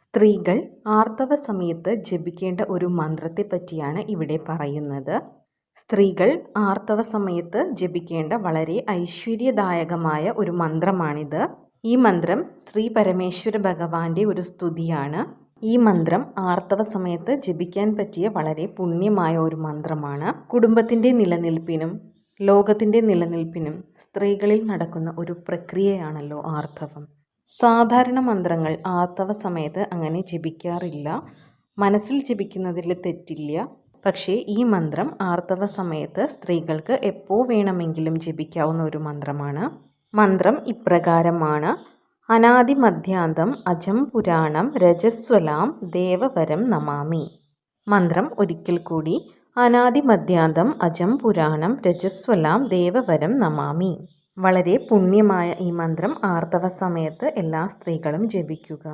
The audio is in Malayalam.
സ്ത്രീകൾ ആർത്തവ സമയത്ത് ജപിക്കേണ്ട ഒരു മന്ത്രത്തെ പറ്റിയാണ് ഇവിടെ പറയുന്നത്. സ്ത്രീകൾ ആർത്തവ സമയത്ത് ജപിക്കേണ്ട വളരെ ഐശ്വര്യദായകമായ ഒരു മന്ത്രമാണിത്. ഈ മന്ത്രം ശ്രീ പരമേശ്വര ഭഗവാന്റെ ഒരു സ്തുതിയാണ്. ഈ മന്ത്രം ആർത്തവ സമയത്ത് ജപിക്കാൻ പറ്റിയ വളരെ പുണ്യമായ ഒരു മന്ത്രമാണ്. കുടുംബത്തിൻ്റെ നിലനിൽപ്പിനും ലോകത്തിൻ്റെ നിലനിൽപ്പിനും സ്ത്രീകളിൽ നടക്കുന്ന ഒരു പ്രക്രിയയാണല്ലോ ആർത്തവം. സാധാരണ മന്ത്രങ്ങൾ ആർത്തവ സമയത്ത് അങ്ങനെ ജപിക്കാറില്ല. മനസ്സിൽ ജപിക്കുന്നതിൽ തെറ്റില്ല. പക്ഷേ ഈ മന്ത്രം ആർത്തവ സമയത്ത് സ്ത്രീകൾക്ക് എപ്പോൾ വേണമെങ്കിലും ജപിക്കാവുന്ന ഒരു മന്ത്രമാണ്. മന്ത്രം ഇപ്രകാരമാണ്: അനാദിമധ്യാന്തം അജം പുരാണം രജസ്വലാം ദേവവരം നമാമി. മന്ത്രം ഒരിക്കൽ കൂടി: അനാദിമധ്യാന്തം അജം പുരാണം രജസ്വലാം ദേവവരം നമാമി. വളരെ പുണ്യമായ ഈ മന്ത്രം ആർത്തവ സമയത്ത് എല്ലാ സ്ത്രീകളും ജപിക്കുക.